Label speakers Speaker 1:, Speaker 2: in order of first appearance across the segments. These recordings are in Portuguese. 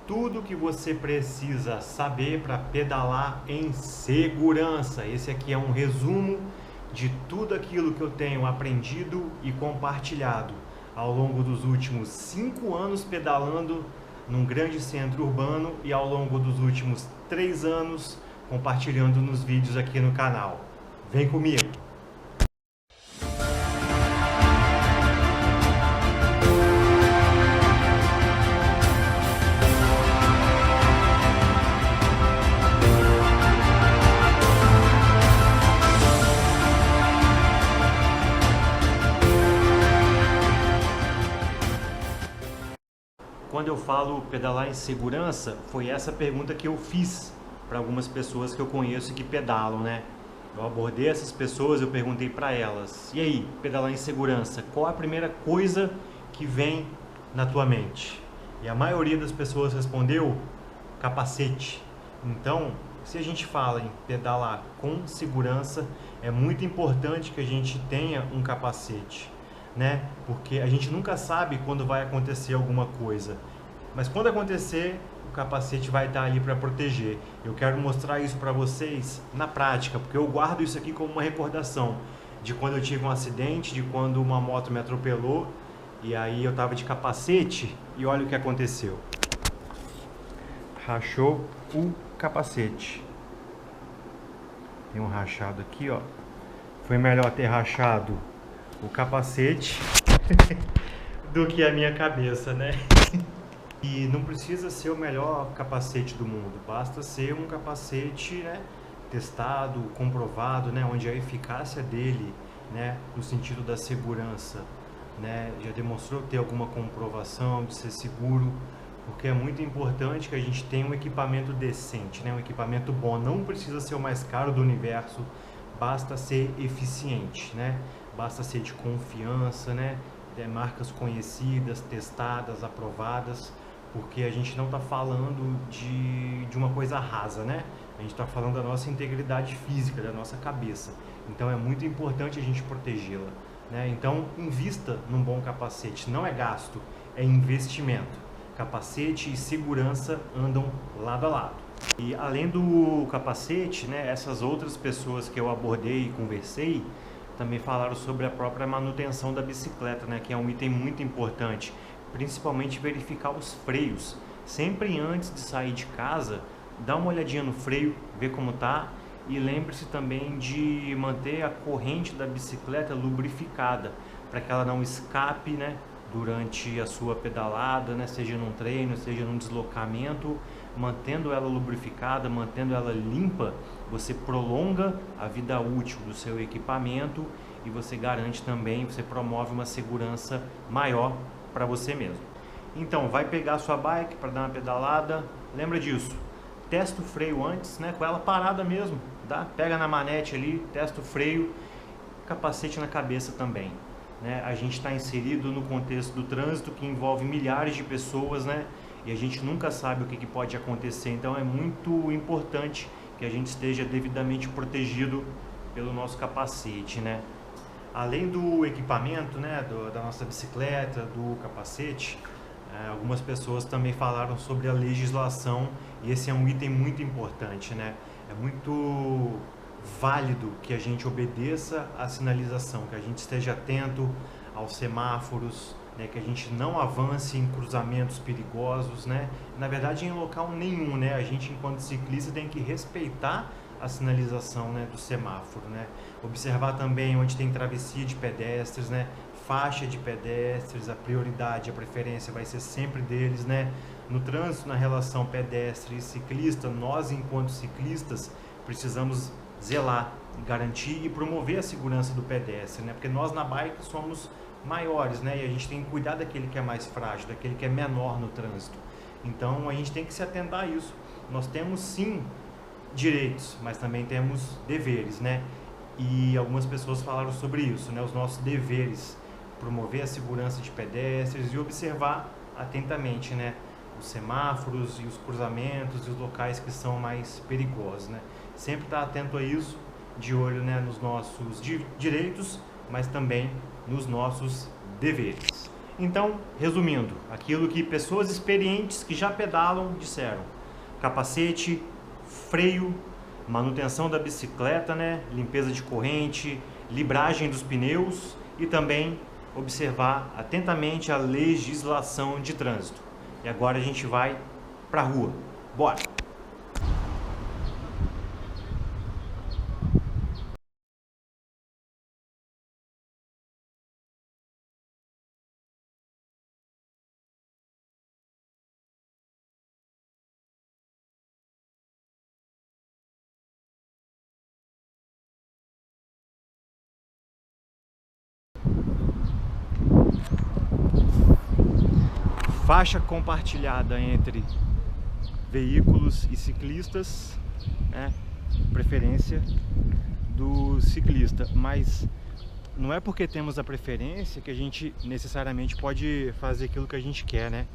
Speaker 1: tudo que você precisa saber para pedalar em segurança. Esse aqui é um resumo de tudo aquilo que eu tenho aprendido e compartilhado ao longo dos últimos 5 anos pedalando num grande centro urbano e ao longo dos últimos 3 anos compartilhando nos vídeos aqui no canal. Vem comigo! Quando eu falo pedalar em segurança, foi essa pergunta que eu fiz para algumas pessoas que eu conheço que pedalam, né? Eu abordei essas pessoas, eu perguntei para elas: e aí, pedalar em segurança, qual a primeira coisa que vem na tua mente? E a maioria das pessoas respondeu: capacete. Então, se a gente fala em pedalar com segurança, é muito importante que a gente tenha um capacete, né? Porque a gente nunca sabe quando vai acontecer alguma coisa, mas quando acontecer, o capacete vai estar ali para proteger. Eu quero mostrar isso para vocês na prática, porque eu guardo isso aqui como uma recordação de quando eu tive um acidente, de quando uma moto me atropelou e aí eu estava de capacete e olha o que aconteceu. Rachou o capacete. Tem um rachado aqui, ó. Foi melhor ter rachado o capacete do que a minha cabeça, né? E não precisa ser o melhor capacete do mundo, basta ser um capacete, né, testado, comprovado, né, onde a eficácia dele, né, no sentido da segurança, né, já demonstrou ter alguma comprovação de ser seguro, porque é muito importante que a gente tenha um equipamento decente, né, um equipamento bom. Não precisa ser o mais caro do universo, basta ser eficiente, né? Basta ser de confiança, né? De marcas conhecidas, testadas, aprovadas, porque a gente não está falando de uma coisa rasa, né? A gente está falando da nossa integridade física, da nossa cabeça. Então é muito importante a gente protegê-la, né? Então invista num bom capacete. Não é gasto, é investimento. Capacete e segurança andam lado a lado. E além do capacete, né, essas outras pessoas que eu abordei e conversei também falaram sobre a própria manutenção da bicicleta, né, que é um item muito importante, principalmente verificar os freios. Sempre antes de sair de casa, dá uma olhadinha no freio, ver como tá, e lembre-se também de manter a corrente da bicicleta lubrificada, para que ela não escape, né, durante a sua pedalada, né, seja num treino, seja num deslocamento. Mantendo ela lubrificada, mantendo ela limpa, você prolonga a vida útil do seu equipamento e você garante também, você promove uma segurança maior para você mesmo. Então, vai pegar a sua bike para dar uma pedalada, lembra disso, testa o freio antes, né, com ela parada mesmo, tá? Pega na manete ali, testa o freio, capacete na cabeça também, né? A gente está inserido no contexto do trânsito que envolve milhares de pessoas, né? E a gente nunca sabe o que pode acontecer, então é muito importante que a gente esteja devidamente protegido pelo nosso capacete, né? Além do equipamento, né, da nossa bicicleta, do capacete, algumas pessoas também falaram sobre a legislação, e esse é um item muito importante, né? É muito válido que a gente obedeça à sinalização, que a gente esteja atento aos semáforos, né, que a gente não avance em cruzamentos perigosos, né? Na verdade, em local nenhum, né? A gente, enquanto ciclista, tem que respeitar a sinalização, né, do semáforo, né? Observar também onde tem travessia de pedestres, né? Faixa de pedestres, a prioridade, a preferência vai ser sempre deles, né? No trânsito, na relação pedestre e ciclista, nós, enquanto ciclistas, precisamos zelar, garantir e promover a segurança do pedestre, né? Porque nós na bike somos maiores, né? E a gente tem que cuidar daquele que é mais frágil, daquele que é menor no trânsito. Então a gente tem que se atentar a isso. Nós temos sim direitos, mas também temos deveres, né? E algumas pessoas falaram sobre isso, né? Os nossos deveres, promover a segurança de pedestres e observar atentamente, né, os semáforos e os cruzamentos e os locais que são mais perigosos, né? Sempre estar atento a isso, de olho, né, nos nossos direitos, mas também nos nossos deveres. Então, resumindo, aquilo que pessoas experientes que já pedalam disseram: capacete, freio, manutenção da bicicleta, né? Limpeza de corrente, libragem dos pneus e também observar atentamente a legislação de trânsito. E agora a gente vai para a rua. Bora! Faixa compartilhada entre veículos e ciclistas, né? Preferência do ciclista, mas não é porque temos a preferência que a gente necessariamente pode fazer aquilo que a gente quer, né?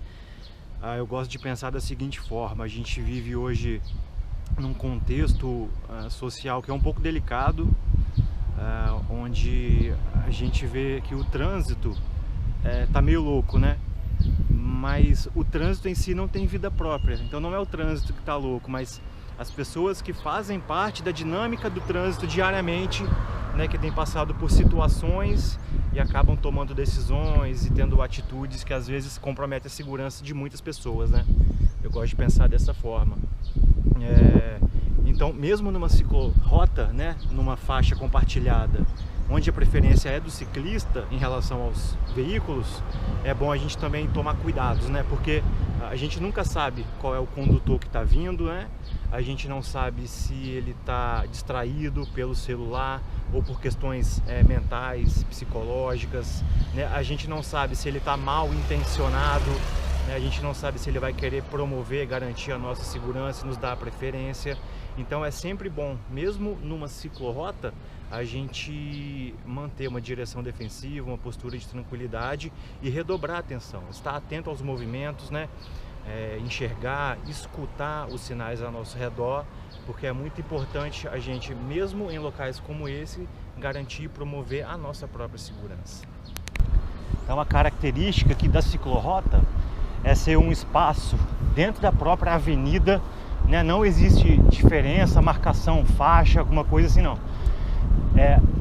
Speaker 1: Eu gosto de pensar da seguinte forma: a gente vive hoje num contexto social que é um pouco delicado, onde a gente vê que o trânsito tá meio louco, né? Mas o trânsito em si não tem vida própria, então não é o trânsito que está louco, mas as pessoas que fazem parte da dinâmica do trânsito diariamente, né, que têm passado por situações e acabam tomando decisões e tendo atitudes que às vezes comprometem a segurança de muitas pessoas, né? Eu gosto de pensar dessa forma. Então, mesmo numa ciclorrota, né, numa faixa compartilhada, onde a preferência é do ciclista em relação aos veículos, é bom a gente também tomar cuidados, né? Porque a gente nunca sabe qual é o condutor que está vindo, né? A gente não sabe se ele está distraído pelo celular ou por questões mentais, psicológicas, né? A gente não sabe se ele está mal intencionado, né? A gente não sabe se ele vai querer promover, garantir a nossa segurança e nos dar a preferência. Então é sempre bom, mesmo numa ciclorrota, a gente manter uma direção defensiva, uma postura de tranquilidade e redobrar a atenção, estar atento aos movimentos, né? Enxergar, escutar os sinais ao nosso redor, porque é muito importante a gente, mesmo em locais como esse, garantir e promover a nossa própria segurança. Então a característica aqui da ciclorrota é ser um espaço dentro da própria avenida, né? Não existe diferença, marcação, faixa, alguma coisa assim, não.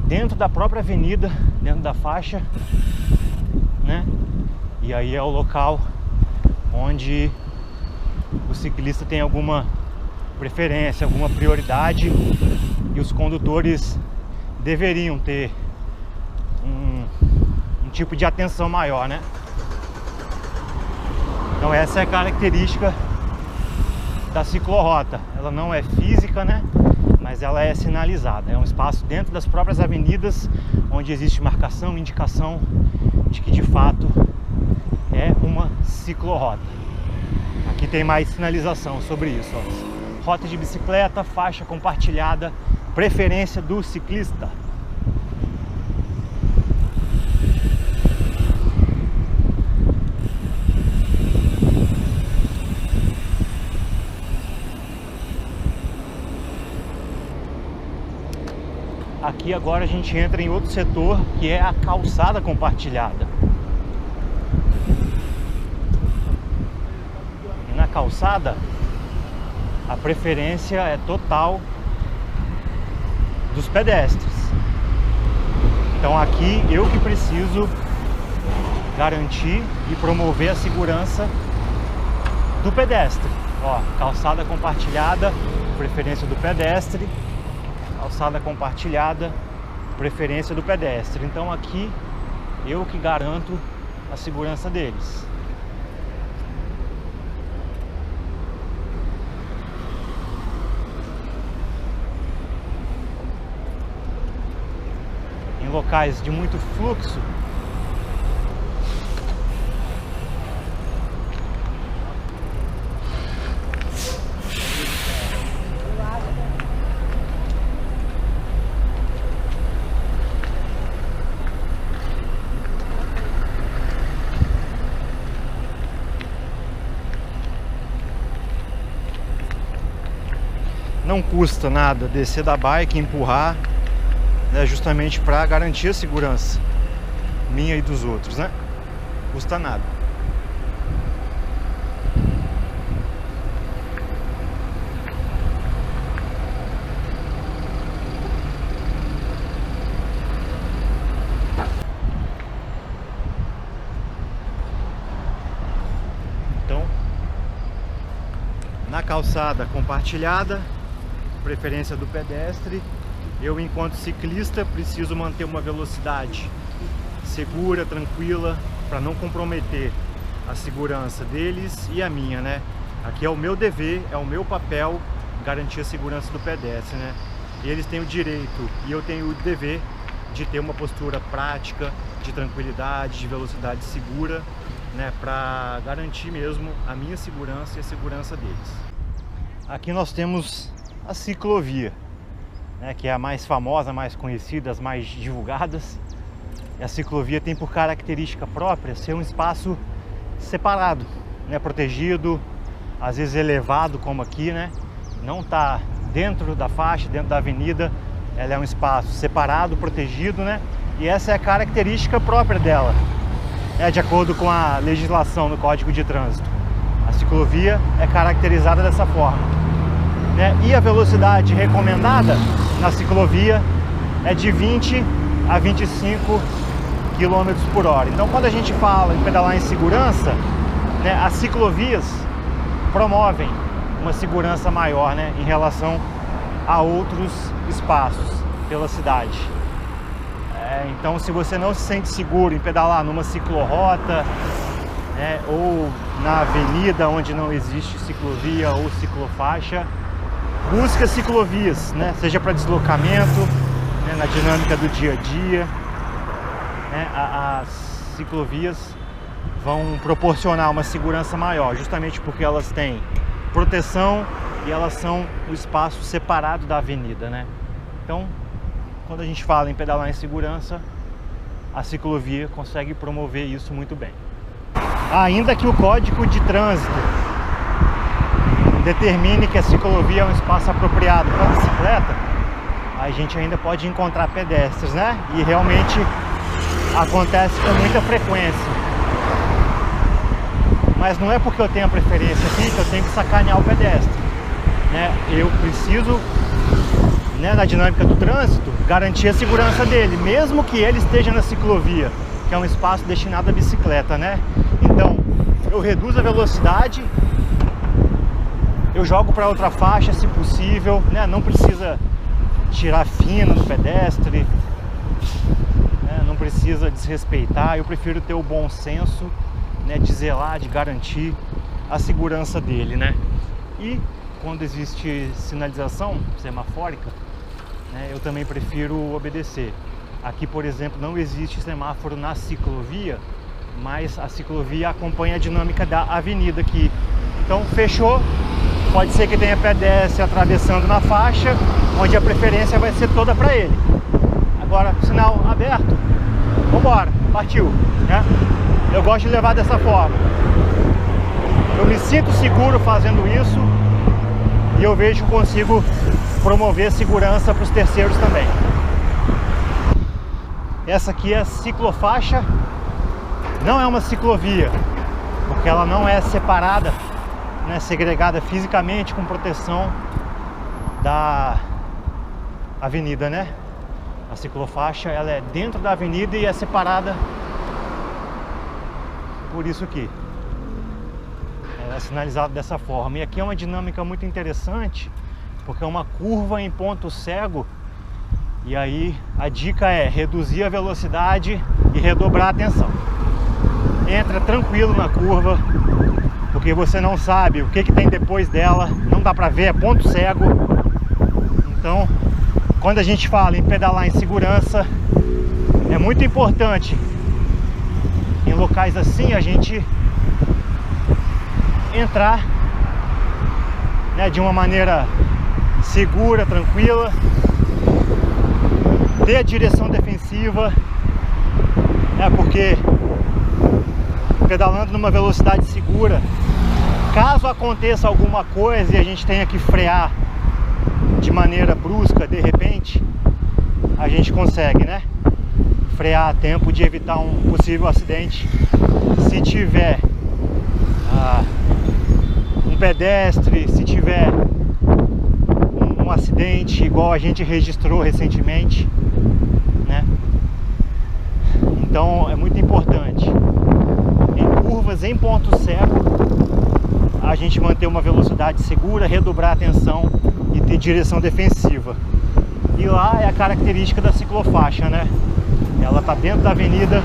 Speaker 1: Dentro da própria avenida, dentro da faixa, né? E aí é o local onde o ciclista tem alguma preferência, alguma prioridade, e os condutores deveriam ter um tipo de atenção maior, né? Então essa é a característica da ciclorrota. Ela não é física, né? Mas ela é sinalizada. É um espaço dentro das próprias avenidas onde existe marcação, indicação de que de fato é uma ciclorrota. Aqui tem mais sinalização sobre isso, ó. Rota de bicicleta, faixa compartilhada, preferência do ciclista. Aqui agora a gente entra em outro setor, que é a calçada compartilhada. E na calçada, a preferência é total dos pedestres. Então aqui eu que preciso garantir e promover a segurança do pedestre. Ó, calçada compartilhada, preferência do pedestre. Calçada compartilhada, preferência do pedestre. Então aqui eu que garanto a segurança deles. Em locais de muito fluxo, não custa nada descer da bike e empurrar, né, justamente para garantir a segurança minha e dos outros, né? custa nada. Então, na calçada compartilhada, preferência do pedestre, eu, enquanto ciclista, preciso manter uma velocidade segura, tranquila, para não comprometer a segurança deles e a minha, né? Aqui é o meu dever, é o meu papel garantir a segurança do pedestre, né? Eles têm o direito e eu tenho o dever de ter uma postura prática, de tranquilidade, de velocidade segura, né? Para garantir mesmo a minha segurança e a segurança deles. Aqui nós temos a ciclovia, né? Que é a mais famosa, mais conhecida, as mais divulgadas. E a ciclovia tem por característica própria ser um espaço separado, né? Protegido, às vezes elevado, como aqui, né? Não está dentro da faixa, dentro da avenida. Ela é um espaço separado, protegido, né? E essa é a característica própria dela, de acordo com a legislação no Código de Trânsito. A ciclovia é caracterizada dessa forma, né? E a velocidade recomendada na ciclovia é de 20 a 25 km por hora. Então, quando a gente fala em pedalar em segurança, né, as ciclovias promovem uma segurança maior, né, em relação a outros espaços pela cidade. Então, se você não se sente seguro em pedalar numa ciclorrota, né, ou na avenida onde não existe ciclovia ou ciclofaixa, busque ciclovias, né, seja para deslocamento, né, na dinâmica do dia a dia. As ciclovias vão proporcionar uma segurança maior, justamente porque elas têm proteção e elas são o espaço separado da avenida, né? Então, quando a gente fala em pedalar em segurança, a ciclovia consegue promover isso muito bem. Ainda que o Código de Trânsito determine que a ciclovia é um espaço apropriado para a bicicleta, a gente ainda pode encontrar pedestres, né? E realmente acontece com muita frequência. Mas não é porque eu tenho a preferência aqui que eu tenho que sacanear o pedestre, né? Eu preciso, né, na dinâmica do trânsito, garantir a segurança dele, mesmo que ele esteja na ciclovia, que é um espaço destinado à bicicleta, né? Então, eu reduzo a velocidade, eu jogo para outra faixa, se possível, né? Não precisa tirar fina no pedestre, né? Não precisa desrespeitar. Eu prefiro ter o bom senso, né, de zelar, de garantir a segurança dele, né? E quando existe sinalização semafórica, né, eu também prefiro obedecer. Aqui, por exemplo, não existe semáforo na ciclovia, mas a ciclovia acompanha a dinâmica da avenida aqui. Então, fechou. Pode ser que tenha pedestre atravessando na faixa, onde a preferência vai ser toda para ele. Agora, sinal aberto, vambora, partiu, né? Eu gosto de levar dessa forma. Eu me sinto seguro fazendo isso e eu vejo que consigo promover segurança para os terceiros também. Essa aqui é a ciclofaixa. Não é uma ciclovia, porque ela não é separada, né, segregada fisicamente com proteção da avenida, né? A ciclofaixa, ela é dentro da avenida e é separada por isso aqui. Ela é sinalizada dessa forma. E aqui é uma dinâmica muito interessante, porque é uma curva em ponto cego. E aí a dica é reduzir a velocidade e redobrar a atenção. Entra tranquilo na curva, porque você não sabe o que tem depois dela, não dá pra ver, é ponto cego. Então, quando a gente fala em pedalar em segurança, é muito importante em locais assim a gente entrar, né, de uma maneira segura, tranquila, ter a direção defensiva, né, porque pedalando numa velocidade segura, caso aconteça alguma coisa e a gente tenha que frear de maneira brusca, de repente, a gente consegue, né, frear a tempo de evitar um possível acidente. Se tiver um pedestre, se tiver um acidente igual a gente registrou recentemente, né? Então é muito importante em curvas, em ponto cego, a gente manter uma velocidade segura, redobrar a atenção e ter direção defensiva. E lá é a característica da ciclofaixa, né? Ela tá dentro da avenida,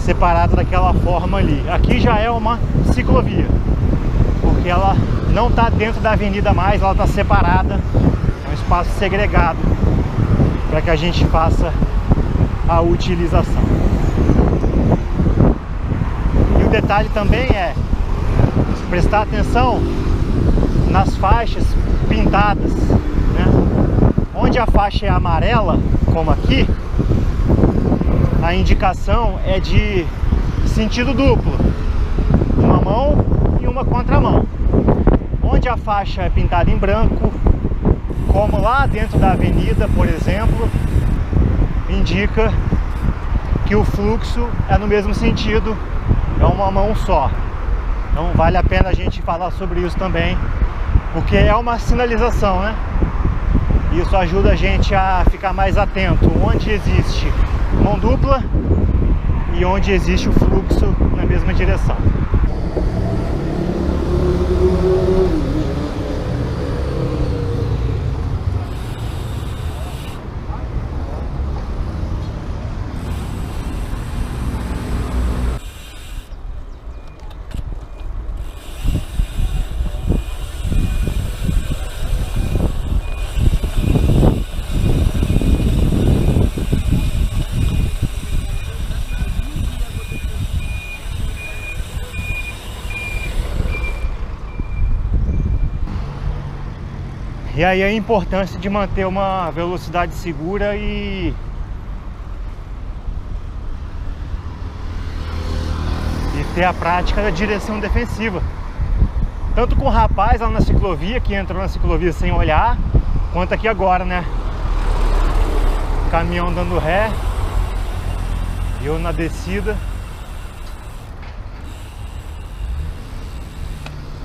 Speaker 1: separada daquela forma ali. Aqui já é uma ciclovia, porque ela não tá dentro da avenida mais, ela tá separada, é um espaço segregado para que a gente faça a utilização. E o detalhe também é prestar atenção nas faixas pintadas, né? Onde a faixa é amarela, como aqui, a indicação é de sentido duplo, uma mão e uma contramão. Onde a faixa é pintada em branco, como lá dentro da avenida, por exemplo, indica que o fluxo é no mesmo sentido, é uma mão só. Então vale a pena a gente falar sobre isso também, porque é uma sinalização, né? Isso ajuda a gente a ficar mais atento onde existe mão dupla e onde existe o fluxo na mesma direção. E aí a importância de manter uma velocidade segura e ter a prática da direção defensiva. Tanto com o rapaz lá na ciclovia, que entrou na ciclovia sem olhar, quanto aqui agora, né? Caminhão dando ré, eu na descida.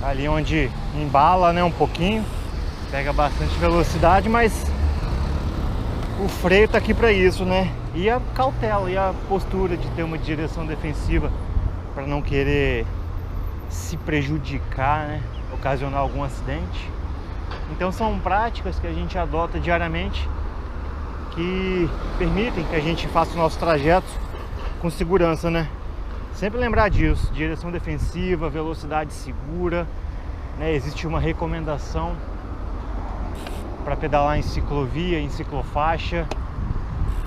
Speaker 1: Ali onde embala, né, um pouquinho. Pega bastante velocidade, mas o freio tá aqui para isso, né? E a cautela e a postura de ter uma direção defensiva para não querer se prejudicar, né? Ocasionar algum acidente. Então são práticas que a gente adota diariamente que permitem que a gente faça o nosso trajeto com segurança, né? Sempre lembrar disso, direção defensiva, velocidade segura, né? Existe uma recomendação para pedalar em ciclovia, em ciclofaixa,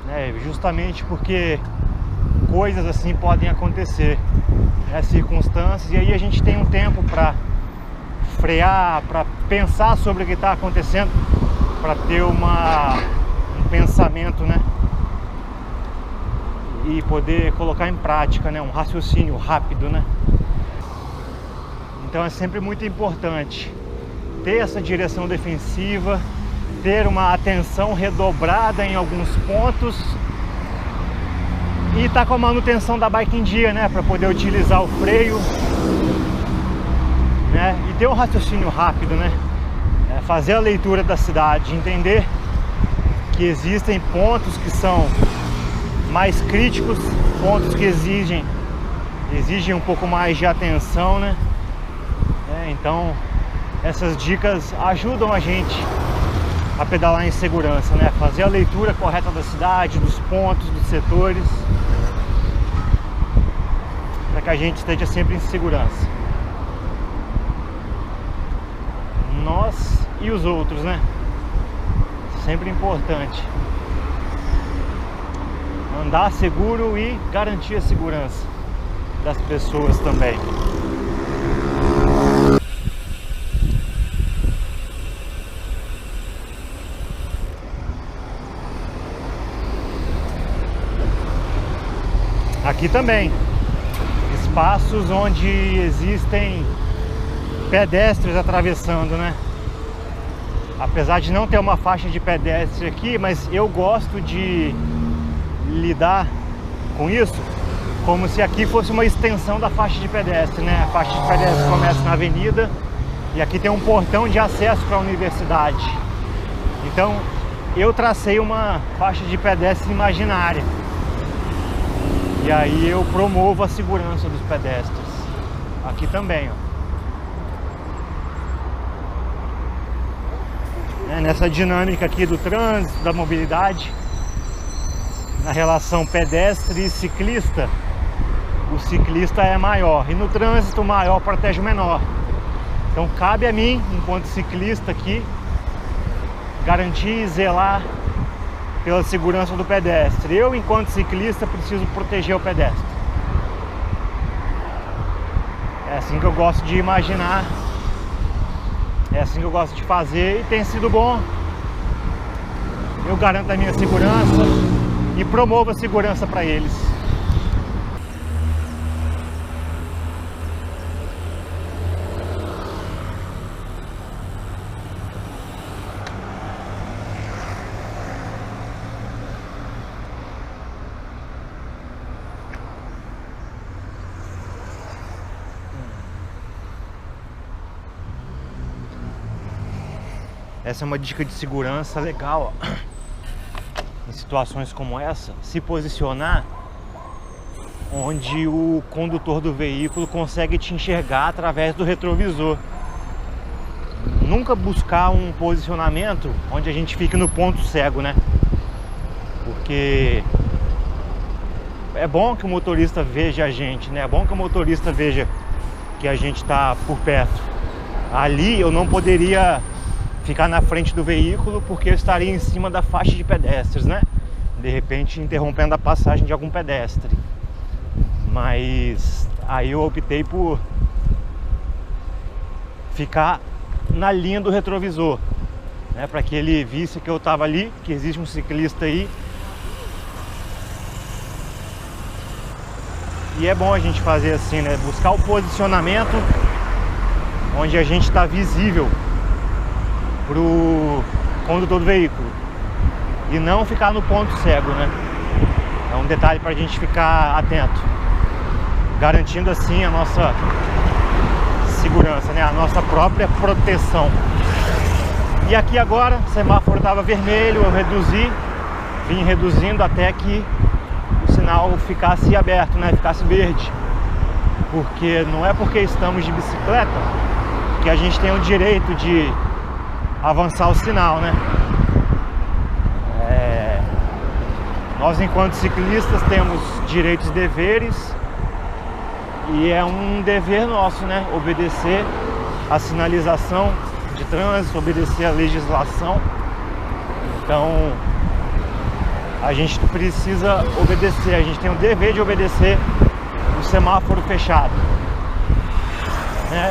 Speaker 1: né? Justamente porque coisas assim podem acontecer, né? Circunstâncias, e aí a gente tem um tempo para frear, para pensar sobre o que está acontecendo, para ter um pensamento, né? E poder colocar em prática, né? Um raciocínio rápido, né? Então é sempre muito importante ter essa direção defensiva, ter uma atenção redobrada em alguns pontos e tá com a manutenção da bike em dia, né, para poder utilizar o freio, né, e ter um raciocínio rápido, né, fazer a leitura da cidade, entender que existem pontos que são mais críticos, pontos que exigem um pouco mais de atenção, né, então essas dicas ajudam a gente a pedalar em segurança, né? Fazer a leitura correta da cidade, dos pontos, dos setores, para que a gente esteja sempre em segurança. Nós e os outros, né? Sempre importante andar seguro e garantir a segurança das pessoas também. Aqui também, espaços onde existem pedestres atravessando, né? Apesar de não ter uma faixa de pedestre aqui, mas eu gosto de lidar com isso como se aqui fosse uma extensão da faixa de pedestre, né? A faixa de pedestre começa na avenida e aqui tem um portão de acesso para a universidade. Então eu tracei uma faixa de pedestre imaginária. E aí eu promovo a segurança dos pedestres. Aqui também, ó. Nessa dinâmica aqui do trânsito, da mobilidade, na relação pedestre e ciclista, o ciclista é maior. E no trânsito, o maior protege o menor. Então cabe a mim, enquanto ciclista aqui, garantir e zelar pela segurança do pedestre. Eu, enquanto ciclista, preciso proteger o pedestre. É assim que eu gosto de imaginar, é assim que eu gosto de fazer e tem sido bom. Eu garanto a minha segurança e promovo a segurança para eles. Essa é uma dica de segurança legal, ó. Em situações como essa, se posicionar onde o condutor do veículo consegue te enxergar através do retrovisor. Nunca buscar um posicionamento onde a gente fique no ponto cego, né? Porque é bom que o motorista veja a gente, né? É bom que o motorista veja que a gente está por perto. Ali eu não poderia ficar na frente do veículo porque eu estaria em cima da faixa de pedestres, né? De repente interrompendo a passagem de algum pedestre. Mas aí eu optei por ficar na linha do retrovisor, né? Para que ele visse que eu estava ali, que existe um ciclista aí. E é bom a gente fazer assim, né? Buscar o posicionamento onde a gente está visível para o condutor do veículo e não ficar no ponto cego, né? É um detalhe para a gente ficar atento, garantindo assim a nossa segurança, né? A nossa própria proteção. E aqui agora o semáforo estava vermelho, eu vim reduzindo até que o sinal ficasse aberto, né? Ficasse verde, porque não é porque estamos de bicicleta que a gente tem o direito de avançar o sinal, né? Nós, enquanto ciclistas, temos direitos e deveres e é um dever nosso, né? Obedecer a sinalização de trânsito, obedecer a legislação. Então a gente precisa obedecer, a gente tem o dever de obedecer o semáforo fechado,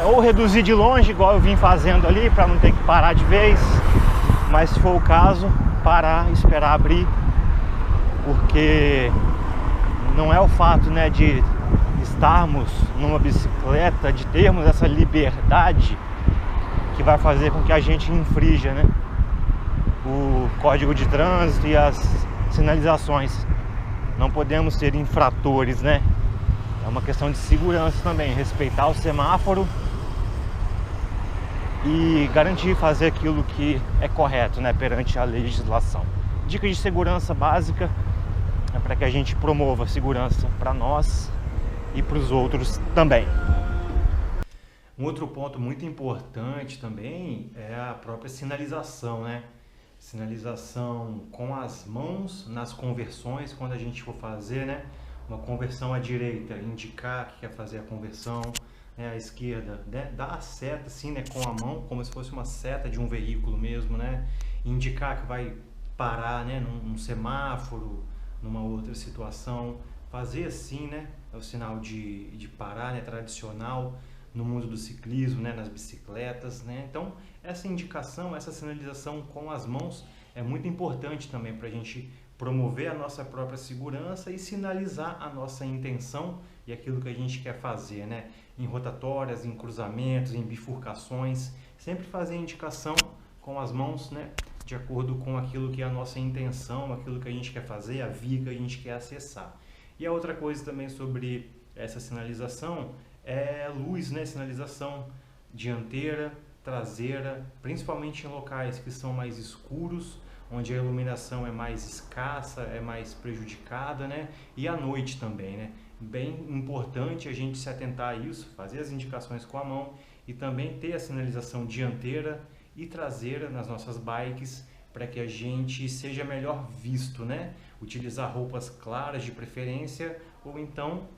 Speaker 1: ou reduzir de longe, igual eu vim fazendo ali, para não ter que parar de vez, mas se for o caso, parar, esperar abrir, porque não é o fato, né, de estarmos numa bicicleta, de termos essa liberdade, que vai fazer com que a gente infrinja, né, o código de trânsito e as sinalizações. Não podemos ser infratores, né? É uma questão de segurança também, respeitar o semáforo e garantir fazer aquilo que é correto, né, perante a legislação. Dica de segurança básica é para que a gente promova a segurança para nós e para os outros também. Um outro ponto muito importante também é a própria sinalização, né? Sinalização com as mãos nas conversões, quando a gente for fazer, né, uma conversão à direita, indicar que quer fazer a conversão, né, à esquerda, né, dar a seta assim, né, com a mão, como se fosse uma seta de um veículo mesmo, né, indicar que vai parar, né, num semáforo, numa outra situação, fazer assim, né, é o sinal de parar, né, tradicional no mundo do ciclismo, né, nas bicicletas, né. Então essa indicação, essa sinalização com as mãos é muito importante também para a gente promover a nossa própria segurança e sinalizar a nossa intenção e aquilo que a gente quer fazer, né? Em rotatórias, em cruzamentos, em bifurcações, sempre fazer a indicação com as mãos, né? de acordo com aquilo que é a nossa intenção, aquilo que a gente quer fazer, a via que a gente quer acessar. E a outra coisa também sobre essa sinalização é luz, né? Sinalização dianteira, traseira, principalmente em locais que são mais escuros, onde a iluminação é mais escassa, é mais prejudicada, né? E à noite também, né? Bem importante a gente se atentar a isso, fazer as indicações com a mão e também ter a sinalização dianteira e traseira nas nossas bikes para que a gente seja melhor visto, né? Utilizar roupas claras de preferência ou então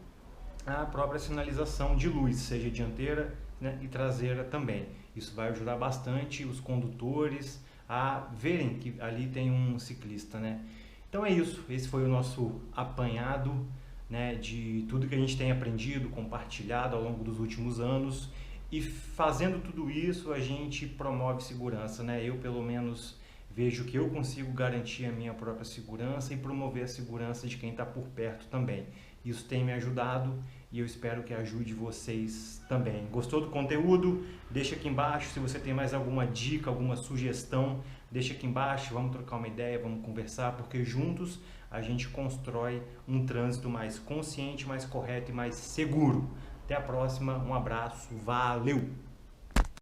Speaker 1: a própria sinalização de luz, seja dianteira, né, e traseira também. Isso vai ajudar bastante os condutores a verem que ali tem um ciclista, né? Então é isso, esse foi o nosso apanhado, né, de tudo que a gente tem aprendido, compartilhado ao longo dos últimos anos. E fazendo tudo isso, a gente promove segurança, né? Eu, pelo menos, vejo que eu consigo garantir a minha própria segurança e promover a segurança de quem está por perto também. Isso tem me ajudado e eu espero que ajude vocês também. Gostou do conteúdo? Deixa aqui embaixo. Se você tem mais alguma dica, alguma sugestão, deixa aqui embaixo. Vamos trocar uma ideia, vamos conversar, porque juntos a gente constrói um trânsito mais consciente, mais correto e mais seguro. Até a próxima, um abraço, valeu!